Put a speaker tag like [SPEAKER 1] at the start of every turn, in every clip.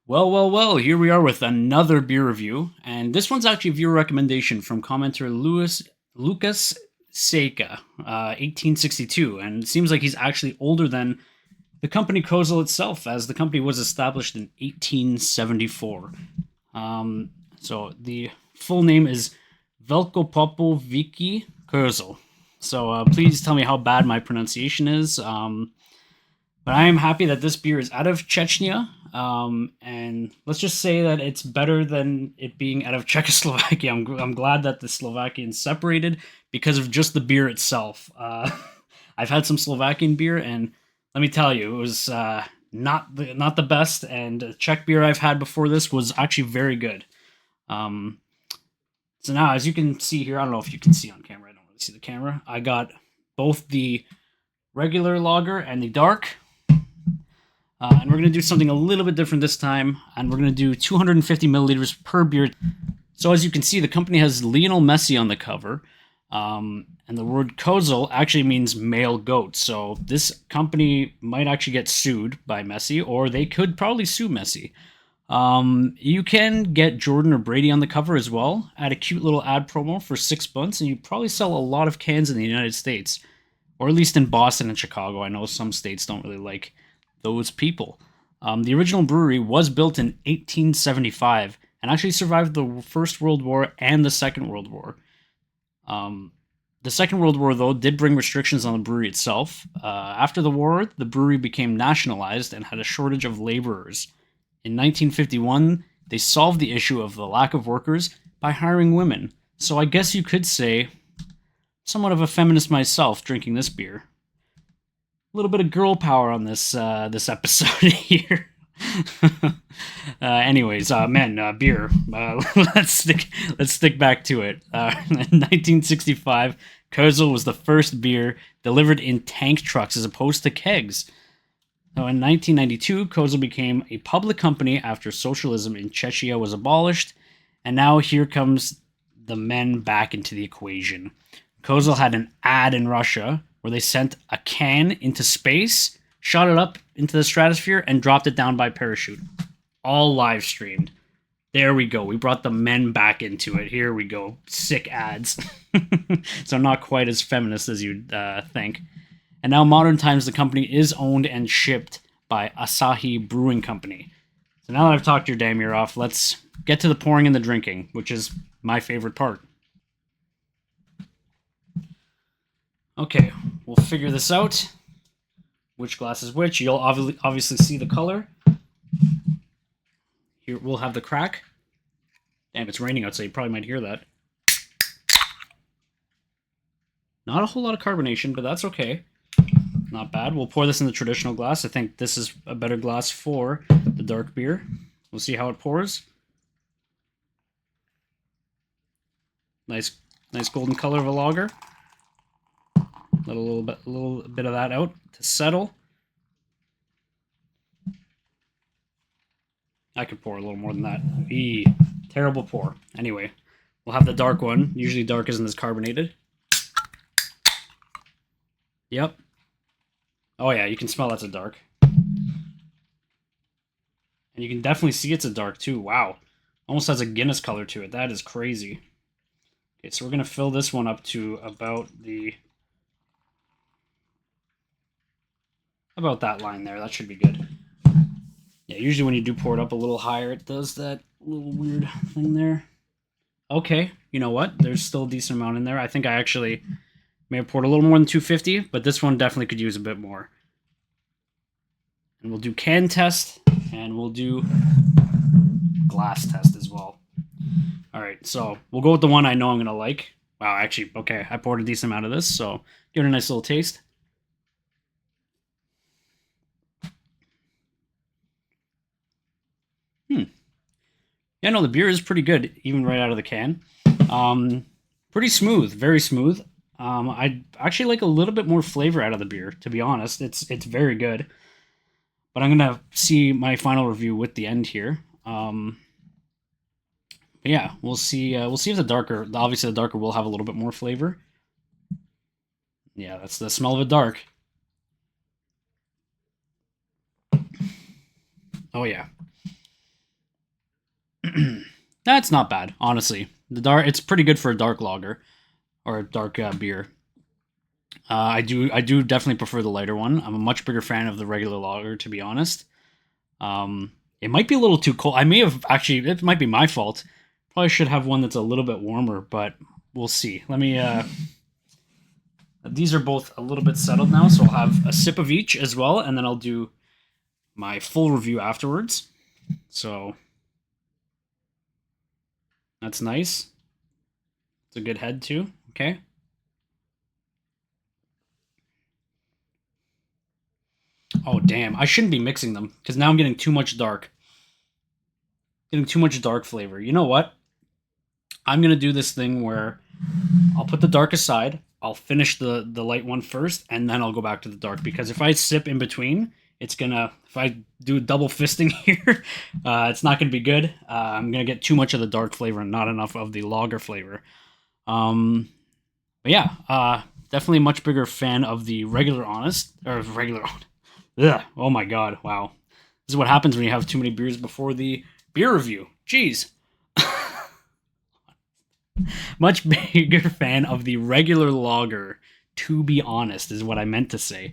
[SPEAKER 1] Well, here we are with another beer review, and this one's actually a viewer recommendation from commenter Lucas Seika, 1862, and it seems like he's actually older than the company Kozel itself, as the company was established in 1874. Um, so the full name is Velkopopoviki Kozel. So please tell me how bad my pronunciation is. But I am happy that this beer is out of Chechnya. And let's just say that it's better than it being out of Czechoslovakia. I'm glad that the Slovakians separated because of just the beer itself. I've had some Slovakian beer, and let me tell you, it was not the best. And Czech beer I've had before this was actually very good. Um, so now, as you can see here, I don't know if you can see on camera. I don't really see the camera. I got both the regular lager and the dark. And we're going to do something a little bit different this time, and we're going to do 250 milliliters per beer. So as you can see, the company has Lionel Messi on the cover, and the word Kozel actually means male goat. So this company might actually get sued by Messi, or they could probably sue Messi. You can get Jordan or Brady on the cover as well. Add a cute little ad promo for 6 months, and you probably sell a lot of cans in the United States, or at least in Boston and Chicago. I know some states don't really like those people. The original brewery was built in 1875 and actually survived the First World War and the Second World War. The Second World War, though, did bring restrictions on the brewery itself. After the war, the brewery became nationalized and had a shortage of laborers. In 1951, they solved the issue of the lack of workers by hiring women. So I guess you could say, somewhat of a feminist myself drinking this beer. A little bit of girl power on this episode here. Beer. Let's stick back to it. In 1965, Kozel was the first beer delivered in tank trucks as opposed to kegs. Now, in 1992, Kozel became a public company after socialism in Czechia was abolished, and now here comes the men back into the equation. Kozel had an ad in Russia where they sent a can into space, shot it up into the stratosphere, and dropped it down by parachute. All live streamed. There we go. We brought the men back into it. Here we go. Sick ads. So not quite as feminist as you'd think. And now, modern times, the company is owned and shipped by Asahi Brewing Company. So now that I've talked your damn ear off, let's get to the pouring and the drinking, which is my favorite part. Okay, we'll figure this out. Which glass is which? You'll obviously see the color. Here we'll have the crack. Damn, it's raining outside. You probably might hear that. Not a whole lot of carbonation, but that's okay. Not bad. We'll pour this in the traditional glass. I think this is a better glass for the dark beer. We'll see how it pours. Nice golden color of a lager. Let a little bit of that out to settle. I could pour a little more than that. Eee, terrible pour. Anyway, we'll have the dark one. Usually dark isn't as carbonated. Yep. Oh yeah, you can smell that's a dark. And you can definitely see it's a dark too. Wow. Almost has a Guinness color to it. That is crazy. Okay, so we're going to fill this one up to about that line there. That should be good. Yeah, usually when you do pour it up a little higher, it does that little weird thing there. Okay, you know what? There's still a decent amount in there. I think I actually may have poured a little more than 250, but this one definitely could use a bit more. And we'll do can test, and we'll do glass test as well. All right, so we'll go with the one I know I'm going to like. Wow, actually, okay, I poured a decent amount of this, so give it a nice little taste. Yeah, no, the beer is pretty good, even right out of the can. Pretty smooth, very smooth. I actually like a little bit more flavor out of the beer, to be honest. It's very good. But I'm gonna see my final review with the end here. But yeah, we'll see. We'll see if obviously the darker will have a little bit more flavor. Yeah, that's the smell of a dark. Oh yeah. That's not bad, honestly. It's pretty good for a dark lager or a dark beer. I do definitely prefer the lighter one. I'm a much bigger fan of the regular lager, to be honest. It might be a little too cold. I may have actually. It might be my fault. Probably should have one that's a little bit warmer, but we'll see. Let me. These are both a little bit settled now, so I'll have a sip of each as well, and then I'll do my full review afterwards. So that's nice. It's a good head too. Okay. Oh damn! I shouldn't be mixing them because now I'm getting too much dark. Getting too much dark flavor. You know what? I'm gonna do this thing where I'll put the dark aside. I'll finish the light one first, and then I'll go back to the dark. Because if I sip in between, it's gonna. If I do double fisting here, it's not gonna be good. I'm gonna get too much of the dark flavor and not enough of the lager flavor. Um, but yeah, definitely a much bigger fan of the regular honest or regular. Ugh, oh my god! Wow, this is what happens when you have too many beers before the beer review. Jeez. Much bigger fan of the regular lager, to be honest, is what I meant to say.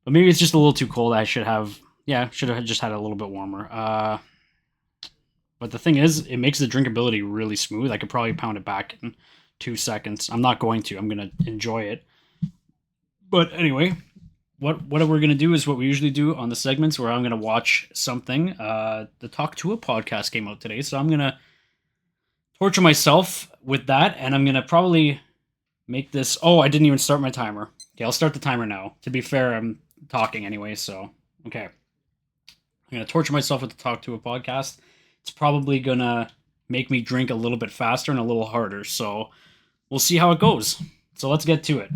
[SPEAKER 1] But maybe it's just a little too cold. Should have just had it a little bit warmer. But the thing is, it makes the drinkability really smooth. I could probably pound it back in 2 seconds. I'm not going to. I'm going to enjoy it. But anyway, what we're going to do is what we usually do on the segments where I'm going to watch something. The Talk to a podcast came out today, so I'm going to torture myself with that, and I'm gonna probably make this. Oh, I didn't even start my timer. Okay, I'll start the timer now. To be fair, I'm talking anyway, so okay. I'm gonna torture myself with the Talk to a podcast. It's probably gonna make me drink a little bit faster and a little harder, so we'll see how it goes. So let's get to it.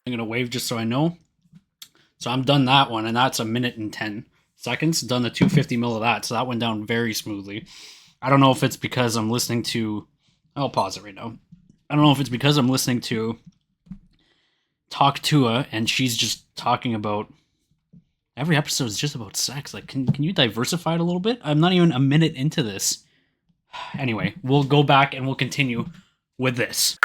[SPEAKER 1] I'm gonna wave just so I know. So I'm done that one, and that's a minute and 10 seconds. Done the 250 mil of that, so that went down very smoothly. I don't know if it's because I'm listening to. I'll pause it right now. I don't know if it's because I'm listening to Talk Tua and she's just talking about. Every episode is just about sex. Like, can you diversify it a little bit? I'm not even a minute into this. Anyway, we'll go back and we'll continue with this.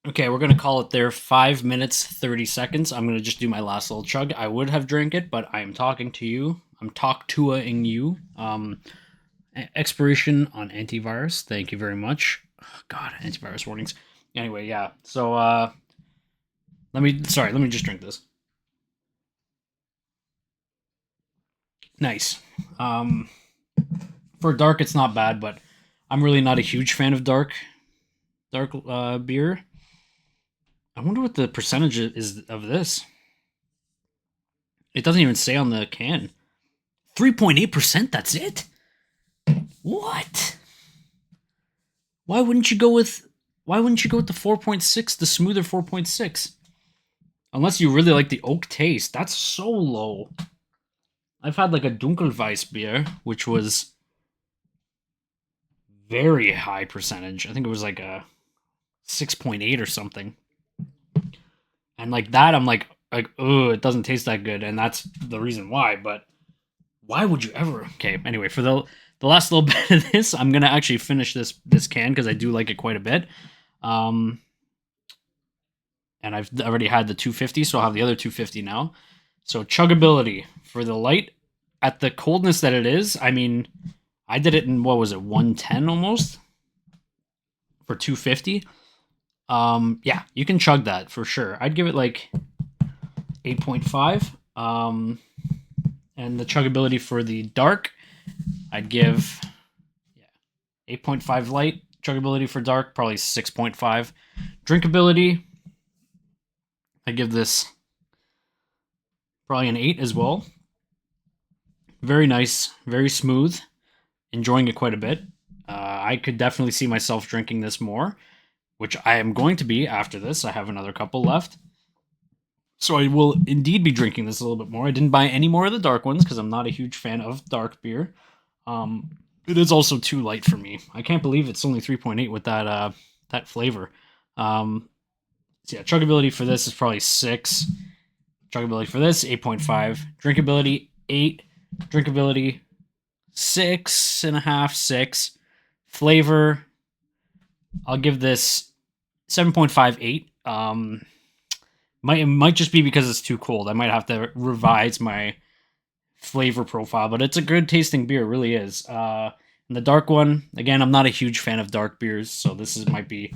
[SPEAKER 1] Okay, we're gonna call it there. 5 minutes 30 seconds. I'm gonna just do my last little chug. I would have drank it, but I am talking to you. I'm talk-to-ing you. Expiration on antivirus. Thank you very much. Oh, God, antivirus warnings. Anyway, yeah. So let me just drink this. Nice. For dark, it's not bad, but I'm really not a huge fan of dark beer. I wonder what the percentage is of this. It doesn't even say on the can. 3.8%, that's it? What? Why wouldn't you go with the 4.6, the smoother 4.6? Unless you really like the oak taste. That's so low. I've had like a Dunkelweiss beer, which was very high percentage. I think it was like a 6.8 or something. And like that, I'm like, oh, it doesn't taste that good, and that's the reason why. But why would you ever? Okay, anyway, for the last little bit of this, I'm gonna actually finish this can because I do like it quite a bit. And I've already had the 250, so I'll have the other 250 now. So chuggability for the light at the coldness that it is. I mean, I did it in what was it, 110 almost for 250. Yeah, you can chug that for sure. I'd give it like 8.5. And the chuggability for the dark, I'd give 8.5 light. Chuggability for dark, probably 6.5. Drinkability, I give this probably an 8 as well. Very nice, very smooth. Enjoying it quite a bit. I could definitely see myself drinking this more, which I am going to be after this. I have another couple left. So I will indeed be drinking this a little bit more. I didn't buy any more of the dark ones because I'm not a huge fan of dark beer. It is also too light for me. I can't believe it's only 3.8 with that flavor. So yeah, chuggability for this is probably 6. Chuggability for this 8.5. Drinkability 8. Drinkability 6.5, 6. Flavor, I'll give this 7.58. It might just be because it's too cold. I might have to revise my flavor profile, but it's a good tasting beer, it really is. And the dark one, again, I'm not a huge fan of dark beers, so might be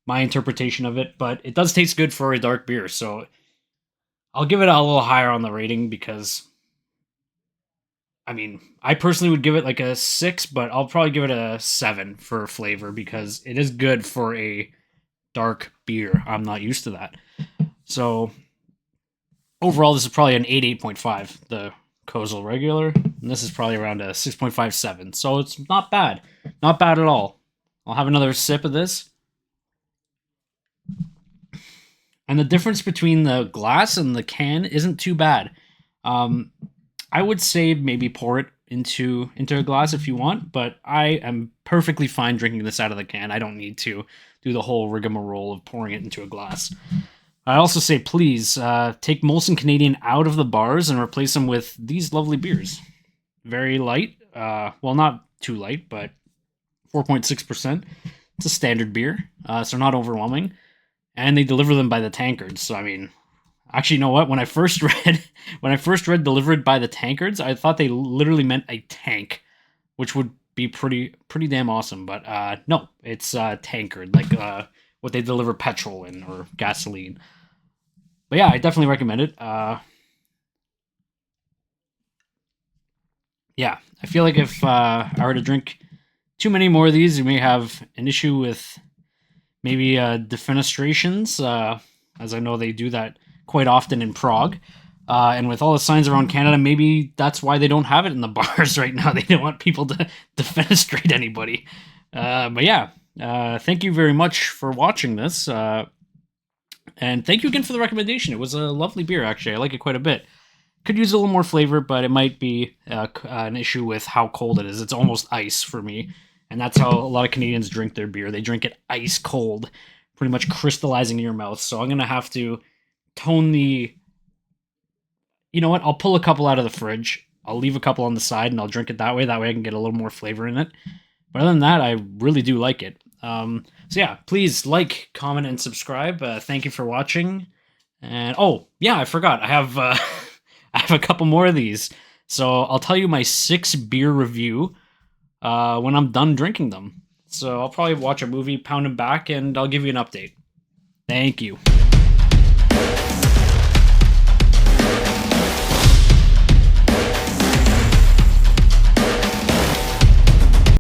[SPEAKER 1] my interpretation of it, but it does taste good for a dark beer, so I'll give it a little higher on the rating because, I mean, I personally would give it like a 6, but I'll probably give it a 7 for flavor because it is good for a dark beer. I'm not used to that. So overall, this is probably an 8.5, the Kozel regular, and this is probably around a 6.57. So it's not bad. Not bad at all. I'll have another sip of this. And the difference between the glass and the can isn't too bad. I would say maybe pour it into a glass if you want, but I am perfectly fine drinking this out of the can. I don't need to do the whole rigmarole of pouring it into a glass. I also say please take Molson Canadian out of the bars and replace them with these lovely beers. Very light. Well, not too light, but 4.6%. It's a standard beer, so not overwhelming. And they deliver them by the tankards. So I mean, actually, you know what? When I first read delivered by the tankards, I thought they literally meant a tank, which would be pretty damn awesome. But no, it's tankard, like what they deliver petrol in or gasoline. But yeah, I definitely recommend it. Yeah, I feel like if I were to drink too many more of these, you may have an issue with maybe defenestrations, as I know they do that quite often in Prague. And with all the signs around Canada, maybe that's why they don't have it in the bars right now. They don't want people to defenestrate anybody. But yeah, thank you very much for watching this. And thank you again for the recommendation. It was a lovely beer, actually. I like it quite a bit. Could use a little more flavor, but it might be an issue with how cold it is. It's almost ice for me. And that's how a lot of Canadians drink their beer. They drink it ice cold, pretty much crystallizing in your mouth. So I'm going to have to tone the... You know what? I'll pull a couple out of the fridge. I'll leave a couple on the side, and I'll drink it that way. That way I can get a little more flavor in it. But other than that, I really do like it. So yeah, please like, comment, and subscribe. Thank you for watching. And oh, yeah, I forgot. I have I have a couple more of these. So I'll tell you my 6 beer review when I'm done drinking them. So I'll probably watch a movie, pound them back, and I'll give you an update. Thank you.